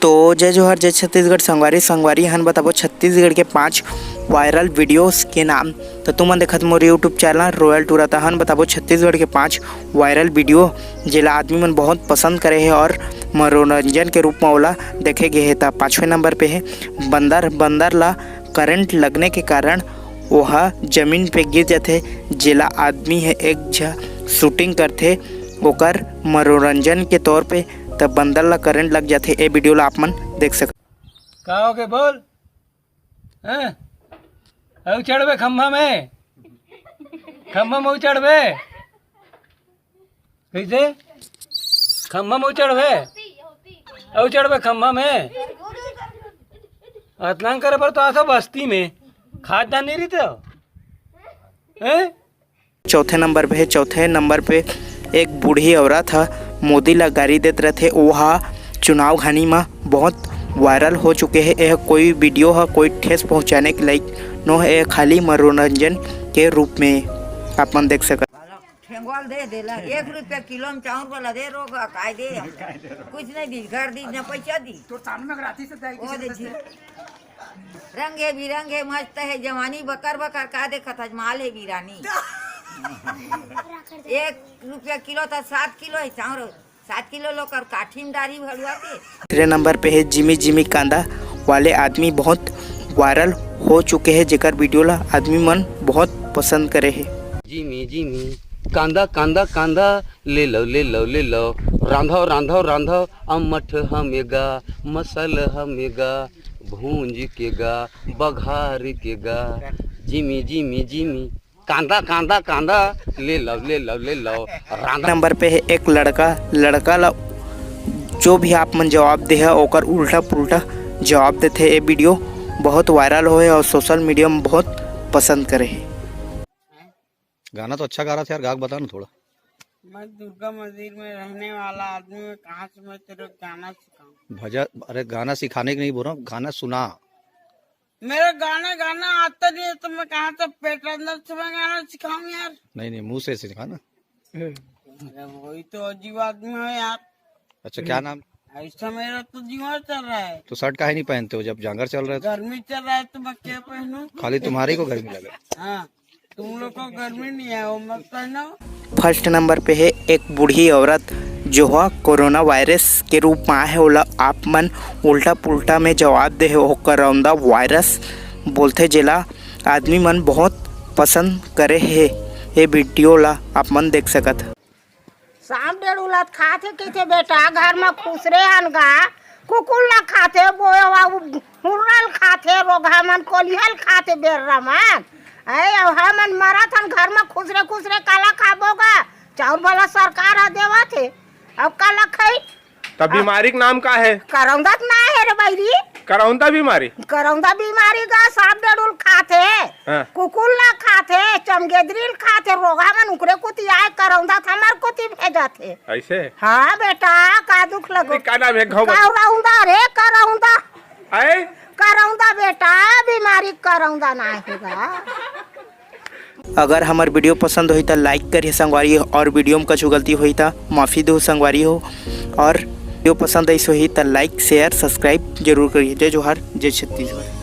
तो जय जोहर जय छत्तीसगढ़ संगवारी हन बताबो छत्तीसगढ़ के 5 वायरल वीडियोस के नाम। तो तुमन देखत मोर यूट्यूब चैनल रॉयल टूर हन बताबो छत्तीसगढ़ के 5 वायरल वीडियो जेला आदमी मन बहुत पसंद करे है और मनोरंजन के रूप में ओला देखे गए है। तो 5वें नंबर पे है बंदर ला करंट लगने के कारण वह जमीन पे गिर जाते जेला आदमी है एक झ शूटिंग करते ओकर मनोरंजन के तौर पे तब बंदर ला करंट लग जाते। ए वीडियो ला आप मन देख सक का हो के बोल हैं औ चढ़बे खम्भा में चढ़बे कैसे खम्भा में चढ़बे औ चढ़बे खम्भा में इतना करे पर तो आसा बस्ती में खाद नहीं रही तो हैं। चौथे नंबर पे एक बूढ़ी औरत है मोदी ला गाड़ी देते रहते वह चुनाव घानी में बहुत वायरल हो चुके हैं। यह कोई वीडियो है कोई ठेस पहुंचाने के लायक नो है, यह खाली मनोरंजन के रूप में आप मन देख सकते। ठेंगवाल दे देला 1 रुपया किलो में चाउर वाला दे रोगा काय दे कुछ नहीं दी घर दी ना पैसा दी तो सामने राती से दे रंग है बिरंगे मस्त है जवानी बकर बकर का देखा था माल है बिरानी 1 रुपया किलो था 7 किलो है चाउर 7 किलो लोग काठिन दारी भरुआ के। तीसरे नंबर पे है जिमी कांदा वाले आदमी बहुत वायरल हो चुके हैं जेकर वीडियो ला आदमी मन बहुत पसंद करे है। जिमी कांदा कांदा कांदा ले लो रांधो अमठ हमेगा मसल हमेगा भूंज के गा बघार के गा जिमी कांदा कांदा कांदा ले लो नंबर पे है एक लड़का ला जो भी आप मन जवाब दे है ओकर उल्टा पुल्टा जवाब देते। ये वीडियो बहुत वायरल होए और सोशल मीडिया में बहुत पसंद करे है। गाना तो अच्छा गा रहा था यार, गा के बता ना थोड़ा। मैं दुर्गा मंदिर में रहने वाला आदमी में कहाँ से मैं तेरे गाना सिखाऊं? भजन अरे गाना सिखाने की नहीं बोल रहा हूँ, गाना सुना। मेरा गाना आता नहीं है तो मैं कहाँ से पेट अंदर से मैं गाना सिखाऊं यार? नहीं मुंह से सिखा ना। अरे वही तो अजीब आदमी है यार। अच्छा क्या नाम? ऐसा मेरा तो जीवन चल रहा है। तो शर्ट काहे नहीं पहनते हो जब जांगर चल रहा है? गर्मी चल रहा है तो मैं क्या पहनूं? खाली तुम्हारे को गर्मी लगे। हाँ तुम लोग को गर्मी नहीं है वो मत पहनो। फर्स्ट नंबर पे है एक बूढ़ी औरत जो है कोरोना वायरस के रूप में है ओला आप मन उल्टा पुल्टा में जवाब दे हो कोरोना वायरस बोलते जेला आदमी मन बहुत पसंद करे है। ये वीडियो ला आप मन देख सकत। शाम डेढ़ उलत खाते किथे बेटा घर में खुसरे हनगा कुकुर ला खाते बोया हुरल खाते रोगा मन कोलिहल खाते बेर्रा मन हमन मरा थन घर में खुसरे काला खाबोगा चाउर वाला सरकार है देवा थे अब काला खाई। तब बीमारी का नाम का है? करौंदा ना है रे भाई करौंदा बीमारी का सांप डेढ़ुल खाते कुकुर ला खाते चमगेदरील खाते रोगा मन उकरे कुती आए करौंदा हमार कुती भेजा थे ऐसे। हाँ बेटा का दुख लगो का नाम है? करौंदा रे आए करौंदा बेटा बीमारी करौंदा ना होगा। अगर हमार वीडियो पसंद हुई तो लाइक करिए संगवारी और वीडियो में कुछ गलती हुई तो माफ़ी दो संगवारी हो और वीडियो पसंद आई हुई तो लाइक शेयर सब्सक्राइब जरूर करिए। जय जोहार जय छत्तीसगढ़।